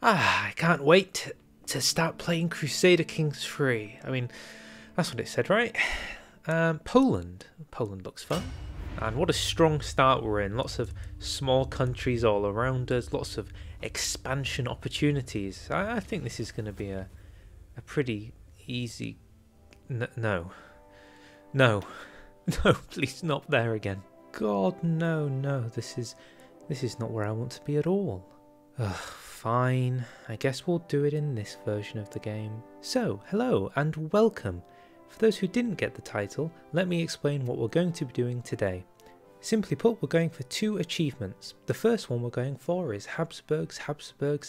I can't wait to start playing Crusader Kings 3. I mean, that's what it said, right? Poland. Poland looks fun. And what a strong start we're in. Lots of small countries all around us. Lots of expansion opportunities. I think this is going to be a pretty easy... No, please not there again. God, no. This is not where I want to be at all. Ugh, fine. I guess we'll do it in this version of the game. So, hello and welcome. For those who didn't get the title, let me explain what we're going to be doing today. Simply put, we're going for two achievements. The first one we're going for is Habsburgs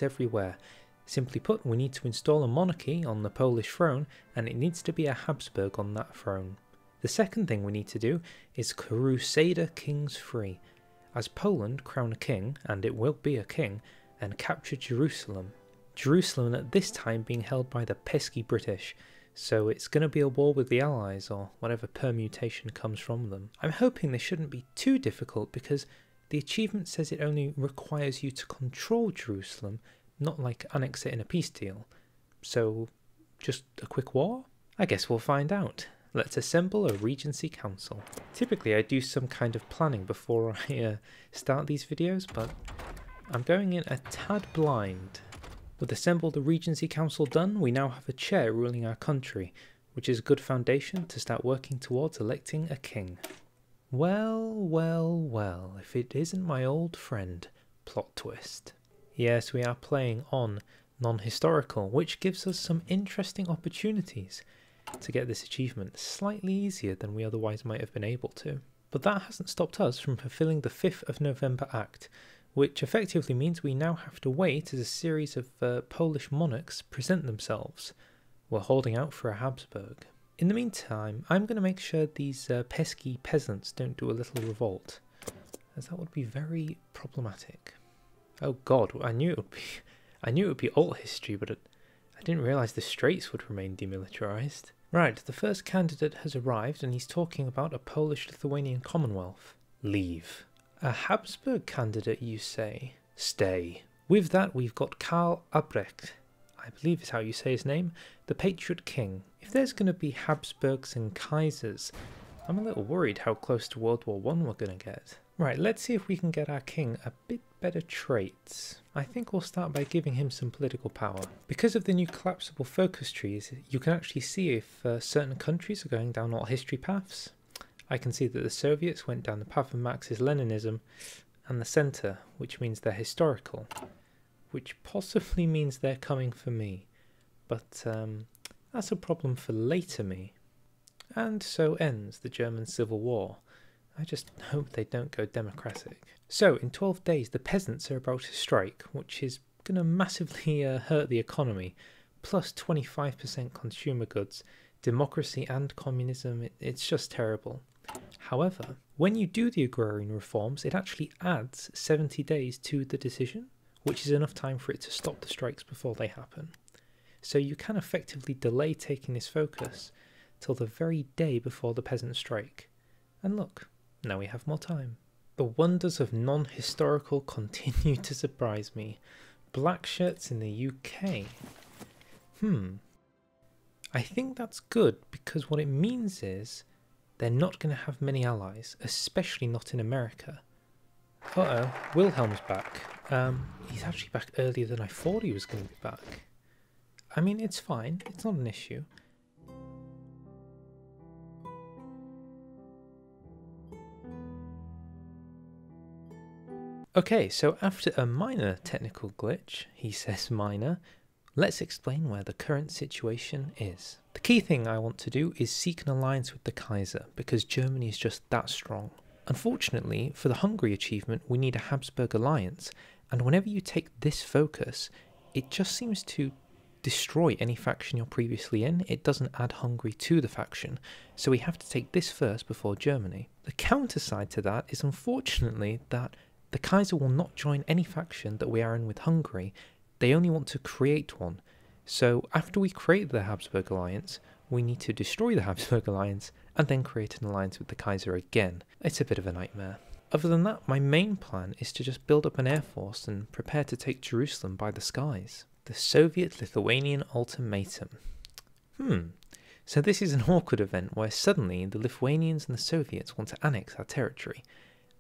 everywhere. Simply put, we need to install a monarchy on the Polish throne, and it needs to be a Habsburg on that throne. The second thing we need to do is Crusader Kings 3. As Poland crown a king, and it will be a king, and capture Jerusalem. Jerusalem at this time being held by the pesky British, so it's going to be a war with the Allies, or whatever permutation comes from them. I'm hoping this shouldn't be too difficult because the achievement says it only requires you to control Jerusalem, not like annex it in a peace deal. So, just a quick war? I guess we'll find out. Let's assemble a Regency Council. Typically I do some kind of planning before I start these videos, but I'm going in a tad blind. With assemble the Regency Council done, we now have a chair ruling our country, which is a good foundation to start working towards electing a king. Well, if it isn't my old friend, plot twist. Yes, we are playing on non-historical, which gives us some interesting opportunities to get this achievement slightly easier than we otherwise might have been able to. But that hasn't stopped us from fulfilling the 5th of November Act, which effectively means we now have to wait as a series of Polish monarchs present themselves. We're holding out for a Habsburg. In the meantime, I'm going to make sure these pesky peasants don't do a little revolt, as that would be very problematic. Oh god, I knew it would be alt history, but I didn't realise the Straits would remain demilitarised. Right, the first candidate has arrived and he's talking about a Polish-Lithuanian Commonwealth. Leave. A Habsburg candidate, you say? Stay. With that, we've got Karl Albrecht, I believe is how you say his name, the Patriot King. If there's going to be Habsburgs and Kaisers, I'm a little worried how close to World War I we're going to get. Right, let's see if we can get our king a bit better traits. I think we'll start by giving him some political power. Because of the new collapsible focus trees, you can actually see if certain countries are going down alt history paths. I can see that the Soviets went down the path of Marxist Leninism, and the centre, which means they're historical, which possibly means they're coming for me. But that's a problem for later me. And so ends the German Civil War. I just hope they don't go democratic. So, in 12 days, the peasants are about to strike, which is going to massively hurt the economy, plus 25% consumer goods, democracy and communism, it's just terrible. However, when you do the agrarian reforms, it actually adds 70 days to the decision, which is enough time for it to stop the strikes before they happen. So you can effectively delay taking this focus till the very day before the peasant strike. And look, now we have more time. The wonders of non-historical continue to surprise me. Black shirts in the UK. I think that's good because what it means is they're not going to have many allies, especially not in America. Uh-oh, Wilhelm's back. He's actually back earlier than I thought he was going to be back. I mean, it's fine. It's not an issue. Okay, so after a minor technical glitch, he says minor, let's explain where the current situation is. The key thing I want to do is seek an alliance with the Kaiser, because Germany is just that strong. Unfortunately, for the Hungary achievement, we need a Habsburg Alliance, and whenever you take this focus, it just seems to destroy any faction you're previously in. It doesn't add Hungary to the faction, so we have to take this first before Germany. The counter side to that is unfortunately that the Kaiser will not join any faction that we are in with Hungary. They only want to create one. So after we create the Habsburg Alliance, we need to destroy the Habsburg Alliance and then create an alliance with the Kaiser again. It's a bit of a nightmare. Other than that, my main plan is to just build up an air force and prepare to take Jerusalem by the skies. The Soviet-Lithuanian Ultimatum. So this is an awkward event where suddenly the Lithuanians and the Soviets want to annex our territory,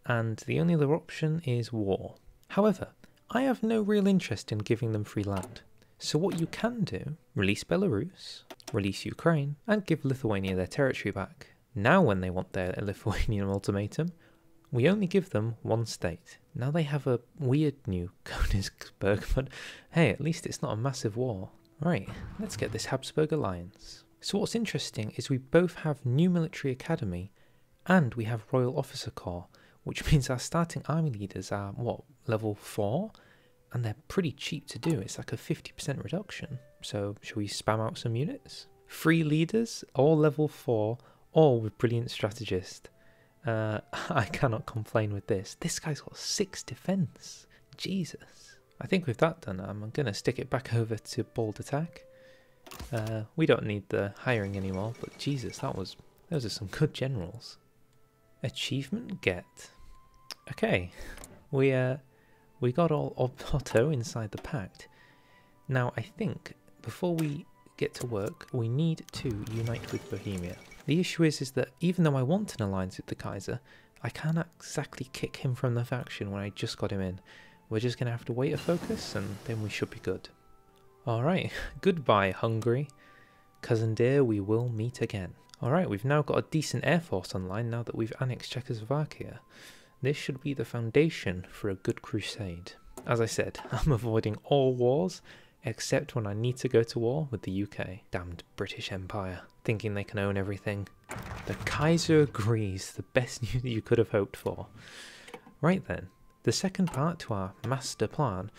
and the only other option is war. However, I have no real interest in giving them free land. So what you can do, release Belarus, release Ukraine, and give Lithuania their territory back. Now when they want their Lithuanian ultimatum, we only give them one state. Now they have a weird new Königsberg, but hey, at least it's not a massive war. Right, let's get this Habsburg Alliance. So what's interesting is we both have new military academy and we have Royal Officer Corps, which means our starting army leaders are, what, level 4? And they're pretty cheap to do. It's like a 50% reduction. So shall we spam out some units? 3 leaders, all level 4, all with brilliant strategist. I cannot complain with this. This guy's got 6 defense. Jesus. I think with that done, I'm going to stick it back over to bold attack. We don't need the hiring anymore, but Jesus, those are some good generals. Achievement get. Okay, we got all Otto inside the pact. Now I think before we get to work, we need to unite with Bohemia. The issue is that even though I want an alliance with the Kaiser, I can't exactly kick him from the faction when I just got him in. We're just going to have to wait a focus and then we should be good. Alright, goodbye Hungary. Cousin dear, we will meet again. Alright, we've now got a decent air force online now that we've annexed Czechoslovakia. This should be the foundation for a good crusade. As I said, I'm avoiding all wars, except when I need to go to war with the UK. Damned British Empire, thinking they can own everything. The Kaiser agrees, the best news you could have hoped for. Right then, the second part to our master plan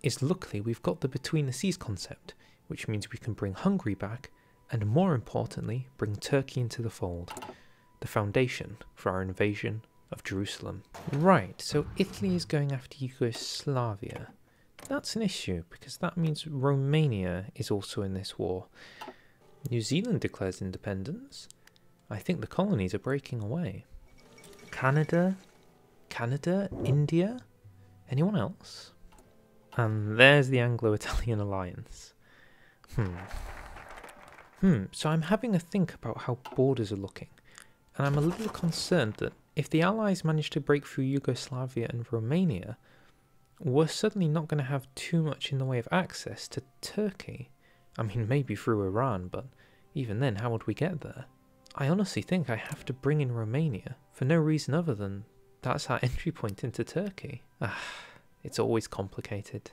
is luckily we've got the Between the Seas concept, which means we can bring Hungary back, and more importantly, bring Turkey into the fold. The foundation for our invasion of Jerusalem. Right, so Italy is going after Yugoslavia. That's an issue, because that means Romania is also in this war. New Zealand declares independence. I think the colonies are breaking away. Canada, India, anyone else? And there's the Anglo-Italian alliance. So I'm having a think about how borders are looking, and I'm a little concerned that if the Allies manage to break through Yugoslavia and Romania, we're suddenly not going to have too much in the way of access to Turkey. I mean, maybe through Iran, but even then, how would we get there? I honestly think I have to bring in Romania for no reason other than that's our entry point into Turkey. It's always complicated.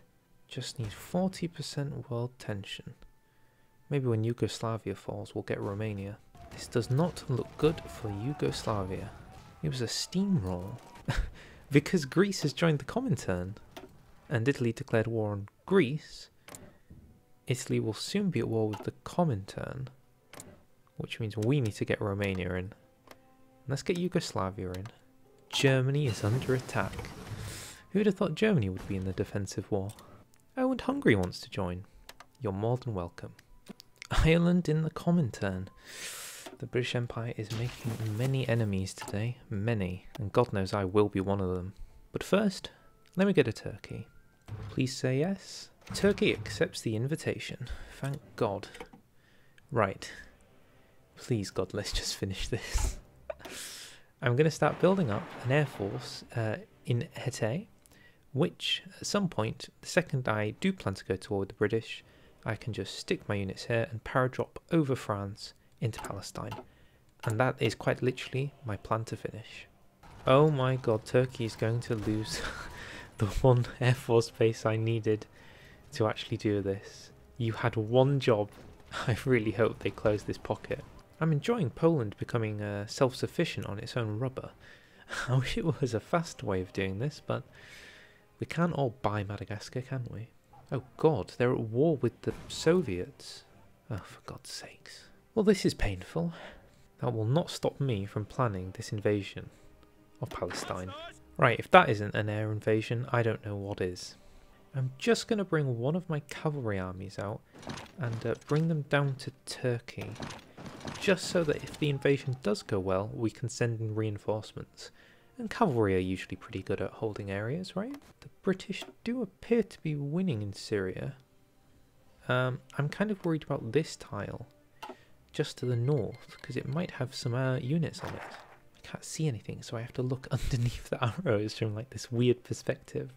Just need 40% world tension. Maybe when Yugoslavia falls, we'll get Romania. This does not look good for Yugoslavia. It was a steamroll. Because Greece has joined the Comintern, and Italy declared war on Greece, Italy will soon be at war with the Comintern, which means we need to get Romania in. Let's get Yugoslavia in. Germany is under attack. Who would have thought Germany would be in the defensive war? Oh, and Hungary wants to join. You're more than welcome. Ireland in the Comintern. The British Empire is making many enemies today. Many. And God knows I will be one of them. But first, let me get a turkey. Please say yes. Turkey accepts the invitation. Thank God. Right. Please God, let's just finish this. I'm going to start building up an air force in Hete, which at some point, the second I do plan to go to war with the British, I can just stick my units here and paradrop over France into Palestine. And that is quite literally my plan to finish. Oh my God, Turkey is going to lose the one air force base I needed to actually do this. You had one job. I really hope they close this pocket. I'm enjoying Poland becoming self-sufficient on its own rubber. I wish it was a faster way of doing this, but we can't all buy Madagascar, can we? Oh God, they're at war with the Soviets. Oh, for God's sakes. Well, this is painful. That will not stop me from planning this invasion of Palestine. Right, if that isn't an air invasion, I don't know what is. I'm just going to bring one of my cavalry armies out and bring them down to Turkey. Just so that if the invasion does go well, we can send in reinforcements. And cavalry are usually pretty good at holding areas, right? The British do appear to be winning in Syria. I'm kind of worried about this tile, just to the north, because it might have some units on it. I can't see anything, so I have to look underneath the arrows from like this weird perspective.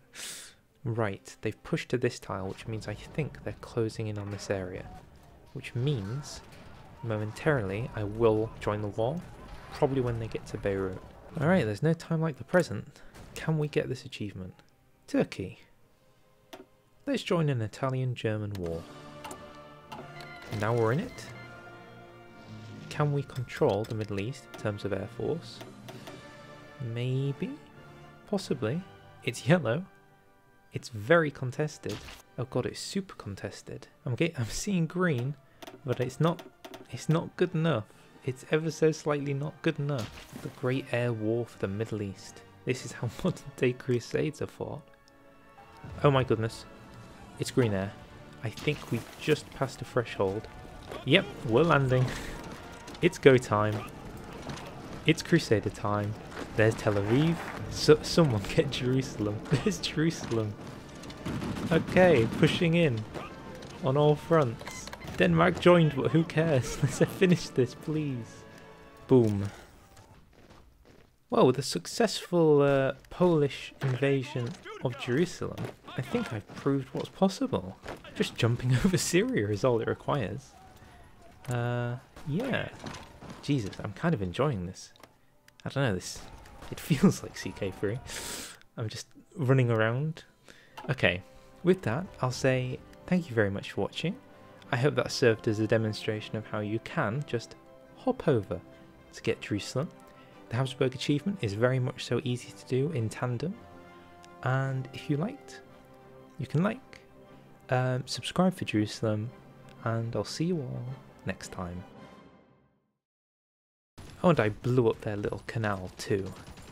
Right, they've pushed to this tile, which means I think they're closing in on this area. Which means, momentarily, I will join the war, probably when they get to Beirut. Alright, there's no time like the present. Can we get this achievement? Turkey. Let's join an Italian-German war. Now we're in it. Can we control the Middle East in terms of air force? Maybe? Possibly. It's yellow. It's very contested. Oh god, it's super contested. I'm seeing green, but it's not good enough. It's ever so slightly not good enough. The Great Air War for the Middle East. This is how modern day crusades are fought. Oh my goodness. It's green air. I think we just passed a threshold. Yep, we're landing. It's go time. It's Crusader time. There's Tel Aviv. Someone get Jerusalem. There's Jerusalem. Okay, pushing in on all fronts. Denmark joined, but who cares? Let's finish this, please. Boom. Well, with a successful Polish invasion of Jerusalem, I think I've proved what's possible. Just jumping over Syria is all it requires. Yeah. Jesus, I'm kind of enjoying this. I don't know, it feels like CK3. I'm just running around. Okay, with that, I'll say thank you very much for watching. I hope that served as a demonstration of how you can just hop over to get Jerusalem. The Habsburg achievement is very much so easy to do in tandem. And if you liked, you can like, subscribe for Jerusalem, and I'll see you all next time. Oh, and I blew up their little canal too.